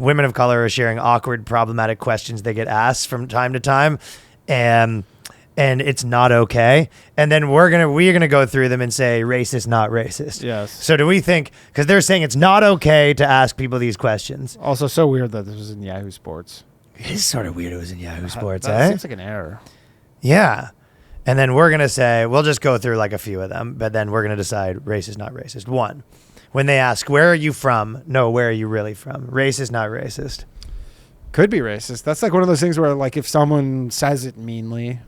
women of color are sharing awkward, problematic questions they get asked from time to time, and it's not okay. And then we're gonna go through them and say racist, not racist. Yes. So do we think, because they're saying it's not okay to ask people these questions? Also, so weird that this was in Yahoo Sports. It is sort of weird it was in Yahoo Sports, That eh? seems like an error. Yeah. And then we're going to say, we'll just go through like a few of them, but then we're going to decide racist, not racist. 1, when they ask, where are you from? No, where are you really from? Racist, not racist. Could be racist. That's like one of those things where, like, if someone says it meanly.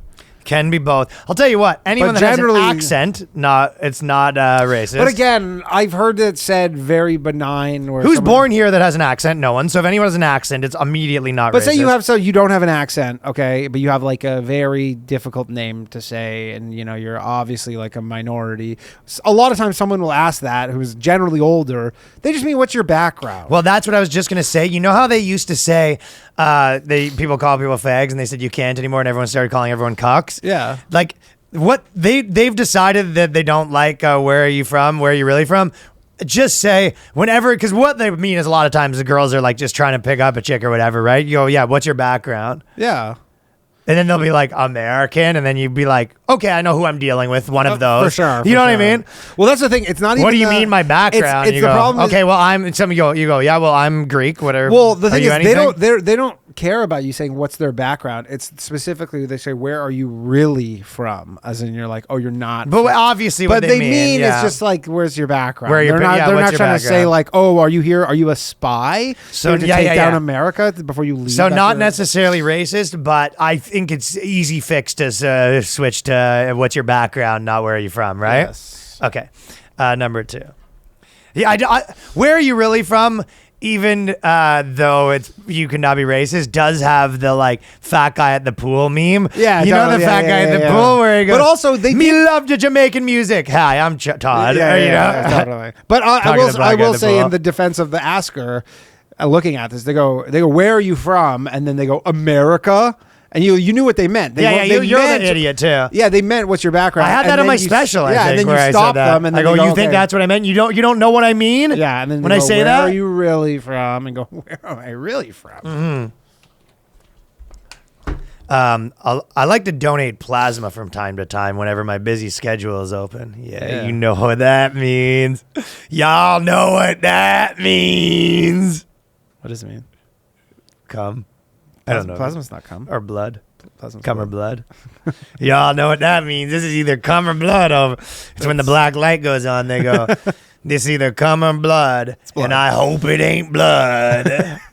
Can be both. I'll tell you what, anyone But that has an generally- accent, it's not racist. But again, I've heard it said very benign. Where Who's someone- born here that has an accent? No one. So if anyone has an accent, it's immediately not But racist. say you don't have an accent, okay, but you have like a very difficult name to say, and you know you're obviously like a minority. A lot of times, someone will ask that who's generally older. They just mean, "What's your background?" Well, that's what I was just going to say. You know how they used to say, people call people fags, and they said you can't anymore, and everyone started calling everyone cucks? Yeah. Like, what they've decided that they don't like, where are you from? Where are you really from? Just say whenever, because what they mean is a lot of times the girls are like just trying to pick up a chick or whatever, right? You go, yeah, what's your background? Yeah. And then they'll be like, American. And then you'd be like, okay, I know who I'm dealing with. One of those. For sure. You know what I mean? Well, that's the thing. It's not even. What do you mean my background? It's you the go, problem. Okay, well, you go, yeah, well, I'm Greek, whatever. Well, the thing Are you is, anything? they don't care about you saying what's their background. It's specifically they say, where are you really from? As in, you're like, oh, you're not. But from. obviously, But what they mean is yeah. just like, where's your background? Where they're not, yeah, they're what's not your trying to say background? like, oh, are you here? Are you a spy? So, to yeah, take yeah, down yeah. America before you leave. So not after- necessarily racist, but I think it's easy fix to switch to what's your background, not where are you from, right? Yes. Okay. Number 2. Yeah, where are you really from? Even though you cannot be racist, does have the like fat guy at the pool meme. Yeah, you know totally. the fat guy at the pool where he goes. But also they me love the Jamaican music. Hi, I'm Todd. Yeah, totally. But I Talking to the black will guy at the say pool. in the defense of the asker, looking at this, they go, where are you from? And then they go, America. And you knew what they meant. You're an idiot too. Yeah, they meant what's your background. I had that on my special. I think, and then where you stop them, and I then go, you you think okay. that's what I meant? You don't know what I mean? Yeah, and then when they I go, say where that, are you really from? And go, where am I really from? I like to donate plasma from time to time whenever my busy schedule is open. Yeah, you know what that means. Y'all know what that means. What does it mean? Cum. I don't know. Plasma's not cum. Or blood. Plasma's Cum or blood. Y'all know what that means. This is either cum or blood. It's when the black light goes on, they go, this is either cum or blood, and I hope it ain't blood.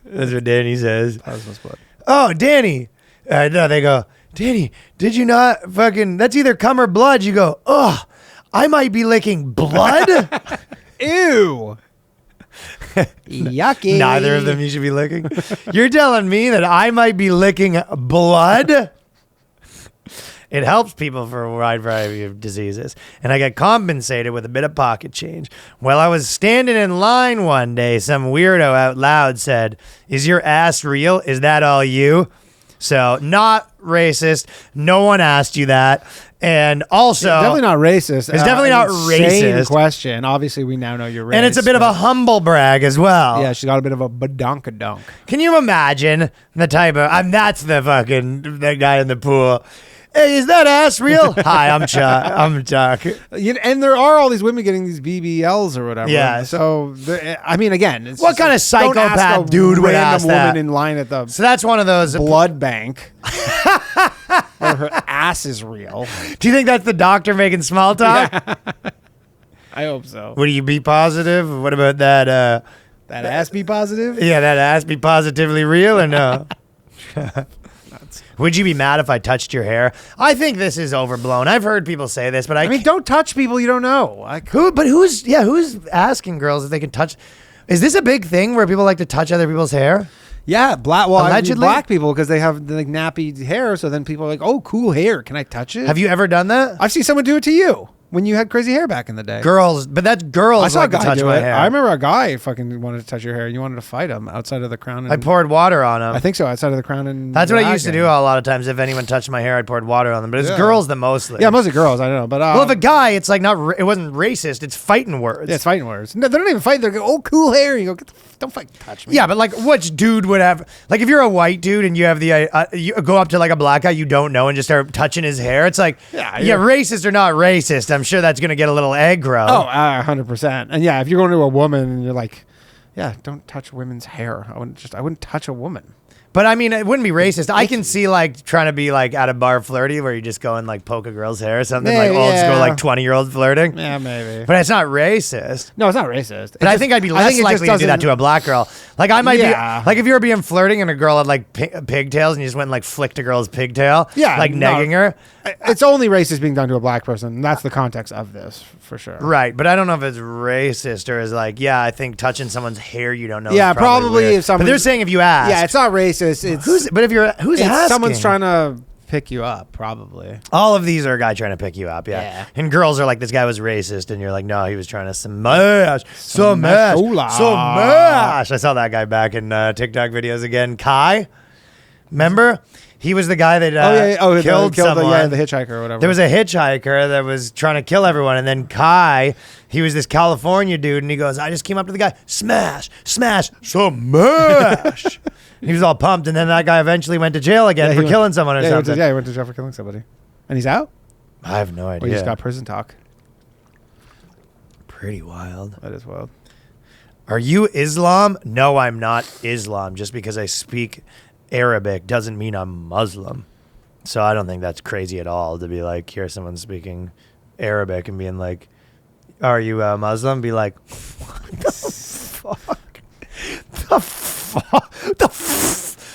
That's what Danny says. Plasma's blood. Oh, Danny. No, they go, Danny, did you not fucking, that's either cum or blood. You go, ugh, I might be licking blood. Ew. Yucky. Neither of them you should be licking. You're telling me that I might be licking blood? It helps people for a wide variety of diseases. And I get compensated with a bit of pocket change. While I was standing in line one day, some weirdo out loud said, is your ass real? Is that all you? So not racist. No one asked you that. And also, definitely not racist. It's definitely not insane racist. Question. Obviously, we now know you're racist. And it's a bit of a humble brag as well. Yeah, she got a bit of a badonkadonk. Can you imagine the type of, that's the guy in the pool. Hey, is that ass real? Hi, I'm Chuck. I'm Chuck. And there are all these women getting these BBLs or whatever. Yeah. So, I mean, again, it's What kind of psychopath dude would ask random that? woman in line at the So that's one of those. blood bank where her ass is real. Do you think that's the doctor making small talk? I hope so. Would you be positive? What about that? That ass be positive? Yeah, that ass be positively real or no? Would you be mad if I touched your hair? I think this is overblown. I've heard people say this, but I mean, don't touch people you don't know. Who's asking girls if they can touch? Is this a big thing where people like to touch other people's hair? Yeah, Allegedly? black people because they have like nappy hair. So then people are like, "Oh, cool hair. Can I touch it?" Have you ever done that? I've seen someone do it to you when you had crazy hair back in the day. Girls, but that's girls. I saw like a guy to touch do my it. hair. I remember a guy fucking wanted to touch your hair, and you wanted to fight him outside of the Crown. I poured water on him. I think so, outside of the Crown. And That's what I used to do Dragon. a lot of times. If anyone touched my hair, I poured water on them. But it's Yeah. girls that mostly. Yeah, mostly girls. I don't know, but Well, if a guy, it's like not. It wasn't racist. It's fighting words. yeah, it's fighting words. No, they're not even fighting. They're going, "Oh, cool hair." You go, "Get the don't fucking touch me. Yeah, but like, which dude would have, like, if you're a white dude and you have you go up to like a black guy you don't know and just start touching his hair, it's like, yeah, racist or not racist, I'm sure that's gonna get a little aggro. Oh, 100%. And yeah, if you're going to a woman and you're like, yeah, don't touch women's hair. I wouldn't touch a woman. But I mean, it wouldn't be racist. I can see like trying to be like at a bar flirty where you just go and like poke a girl's hair or something, like old school like 20-year-old flirting. Yeah, maybe. But it's not racist. No, it's not racist. But I think I'd be less likely to do that to a black girl. Like I might be like if you were being flirting and a girl had like pigtails and you just went and like flicked a girl's pigtail, like negging her. It's only racist being done to a black person. And that's the context of this for sure. Right, but I don't know if it's racist or is like, yeah, I think touching someone's hair you don't know. Yeah, is probably if someone. But they're saying if you ask. Yeah, it's not racist. It's but if you're who's asking? Someone's trying to pick you up, probably. All of these are a guy trying to pick you up, yeah. And girls are like, this guy was racist, and you're like, no, he was trying to smash. I saw that guy back in TikTok videos again. Kai, remember? He was the guy that killed someone. The hitchhiker or whatever. There was a hitchhiker that was trying to kill everyone, and then Kai, he was this California dude, and he goes, I just came up to the guy, smash, smash, smash. He was all pumped, and then that guy eventually went to jail again for killing someone or something. He went to jail for killing somebody. And he's out? I have no idea. Or he just got prison talk. Pretty wild. That is wild. Are you Islam? No, I'm not Islam. Just because I speak Arabic doesn't mean I'm Muslim. So I don't think that's crazy at all to be like, hear someone speaking Arabic and being like, are you a Muslim? Be like, what the fuck?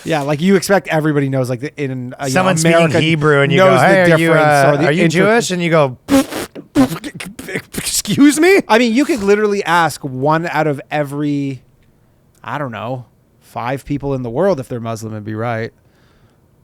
Yeah, like you expect everybody knows, like in someone America speaking Hebrew and you go, hey, are you Jewish? And you go, excuse me? I mean, you could literally ask one out of every, I don't know, 5 people in the world if they're Muslim and be right.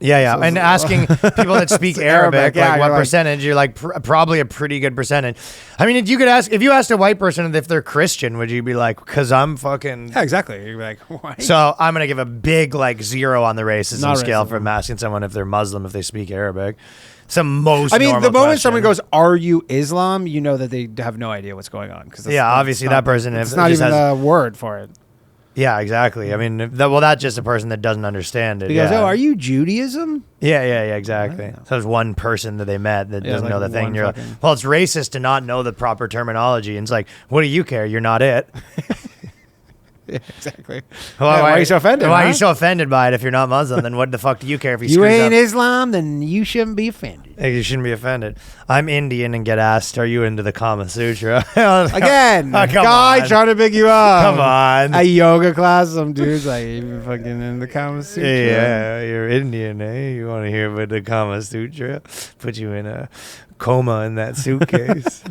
Yeah. And asking people that speak Arabic, like what percentage, you're like probably a pretty good percentage. I mean, you could ask, if you asked a white person if they're Christian, would you be like, because I'm fucking. Yeah, exactly. You'd be like, why? So I'm going to give a big like 0 on the racism scale from asking someone if they're Muslim, if they speak Arabic. The moment someone goes, are you Islam? You know that they have no idea what's going on. Obviously that person. It's not even a word for it. Yeah, exactly. I mean, that's just a person that doesn't understand it. He goes, are you Judaism? Yeah, exactly. So there's one person that they met that doesn't know the thing. And you're like, well, it's racist to not know the proper terminology. And it's like, what do you care? You're not it. Yeah, exactly. Well, why are you so offended? Why are you so offended by it if you're not Muslim? Then what the fuck do you care if you ain't Islam? Then you shouldn't be offended. You shouldn't be offended. I'm Indian and get asked, are you into the Kama Sutra? Again, guy trying to pick you up. Come on. A yoga class, some dude's like, you fucking in the Kama Sutra. Yeah, you're Indian, eh? You want to hear about the Kama Sutra? Put you in a coma in that suitcase.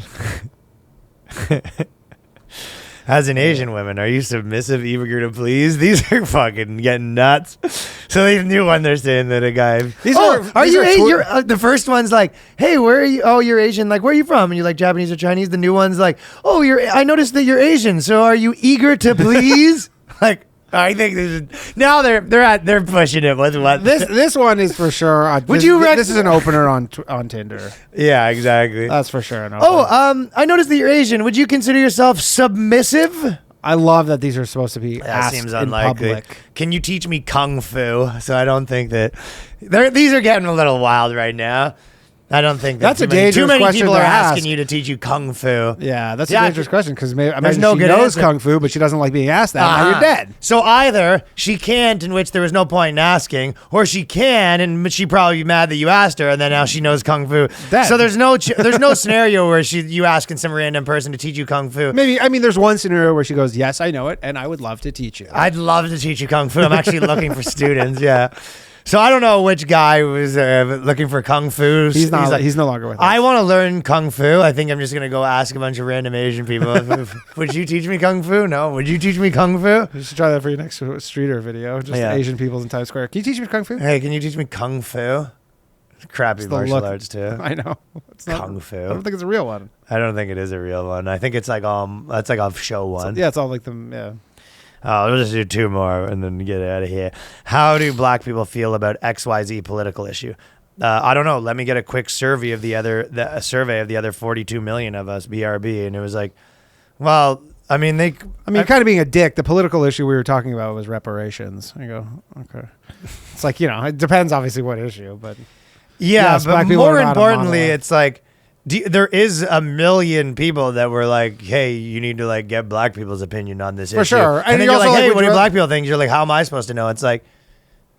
As an Asian woman, are you submissive, eager to please? These are fucking getting nuts. So these new one, they're saying that a guy. The first one's like, hey, where are you? Oh, you're Asian. Like, where are you from? And you're like, Japanese or Chinese. The new one's like, oh, I noticed that you're Asian. So are you eager to please? Like, I think they're pushing it with what this one is for sure. This is an opener on Tinder. Yeah, exactly. That's for sure. An opener. I noticed that you're Asian. Would you consider yourself submissive? I love that these are supposed to be That asked seems in unlikely. public. Can you teach me kung fu? So I don't think that these are getting a little wild right now. I don't think that's a dangerous question. Too many people to are ask. asking you to teach you kung fu. Yeah, that's a dangerous question because maybe she no good knows answer. kung fu, but she doesn't like being asked that. Now you're dead. So either she can't, in which there was no point in asking, or she can, and she probably be mad that you asked her, and then now she knows kung fu. Dead. So there's no scenario where you asking some random person to teach you kung fu. There's one scenario where she goes, "Yes, I know it, and I would love to teach you." I'd love to teach you kung fu. I'm actually looking for students. Yeah. So I don't know which guy was looking for kung fu. He's no longer with us. I want to learn kung fu. I think I'm just gonna go ask a bunch of random Asian people. Would you teach me kung fu? No. Would you teach me kung fu? You should try that for your next streeter video. Just Asian people in Times Square. Can you teach me kung fu? Hey, can you teach me kung fu? Crappy martial arts too. I know. It's not kung fu. I don't think it's a real one. I don't think it is a real one. I think it's like that's like a show one. It's all like them. Yeah. We'll just do 2 more and then get out of here. How do black people feel about XYZ political issue? I don't know. Let me get a quick survey of the other 42 million of us, BRB, and it was like, well, I mean, kind of being a dick. The political issue we were talking about was reparations. I go, okay. It's like, it depends obviously what issue, but yeah, yes, but black people more are not a importantly, monolith. it's like there is a million people that were like, hey, you need to like get black people's opinion on this issue. For sure. And then you're you're also like, hey, would what do you black people think? You're like, how am I supposed to know? It's like,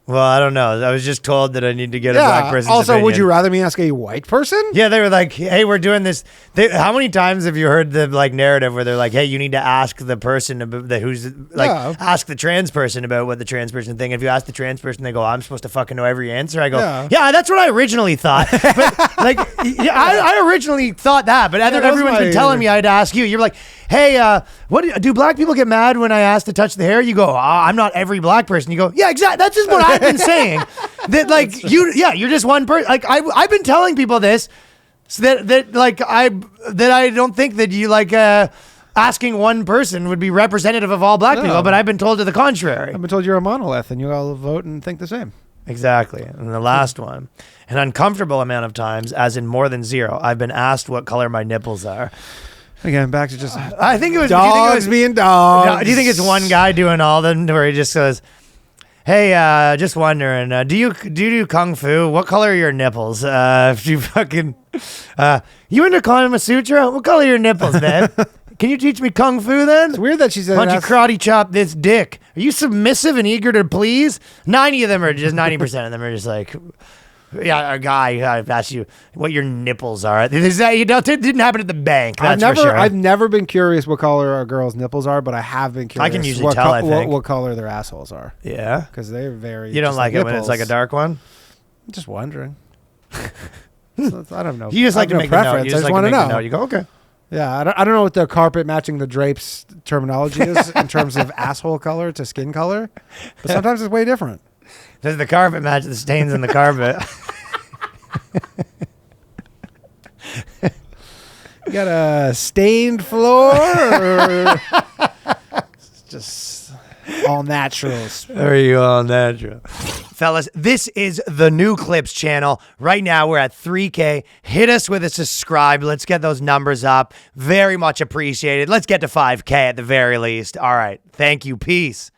well, I don't know. I was just told that I need to get a black person's Also, opinion. would you rather me ask a white person? Yeah, they were like, hey, we're doing this. How many times have you heard the like narrative where they're like, hey, you need to ask the person about ask the trans person about what the trans person think. If you ask the trans person, they go, I'm supposed to fucking know every answer. I go, yeah, that's what I originally thought. But like, yeah, I originally thought that, but everyone's been telling me I had to ask you. You're like, hey, what do black people get mad when I ask to touch the hair? You go, I'm not every black person. You go, yeah, exactly. That's just what I've been saying. That like you're just one person. Like I've been telling people this, so that I don't think that you like asking one person would be representative of all black people. But I've been told to the contrary. I've been told you're a monolith, and you all vote and think the same. Exactly. And the last one, an uncomfortable amount of times, as in more than 0, I've been asked what color my nipples are. Again, back to just I think it was dogs being dogs. Do you think it's one guy doing all of them, where he just goes, hey, just wondering, do you do kung fu? What color are your nipples? If you fucking, you into Kama Sutra? What color are your nipples, man? Can you teach me kung fu then? It's weird that she said, why don't you karate chop this dick? Are you submissive and eager to please? 90% of them are just like, yeah, a guy I've asked you what your nipples are. It didn't happen at the bank. That's for sure. I've never been curious what color a girl's nipples are, but I have been curious. I can usually tell. I think what color their assholes are. Yeah, because they're very. You don't like it when it's like a dark one? I'm just wondering. So I don't know. You just like to make a note. You just want to know. You go, okay. Yeah, I don't know what the carpet matching the drapes terminology is in terms of asshole color to skin color, but sometimes it's way different. Does the carpet match the stains in the carpet? You got a stained floor, or it's just all naturals? Are you all natural? Fellas, this is the New Clips channel. Right now, we're at 3K. Hit us with a subscribe. Let's get those numbers up. Very much appreciated. Let's get to 5K at the very least. All right. Thank you. Peace.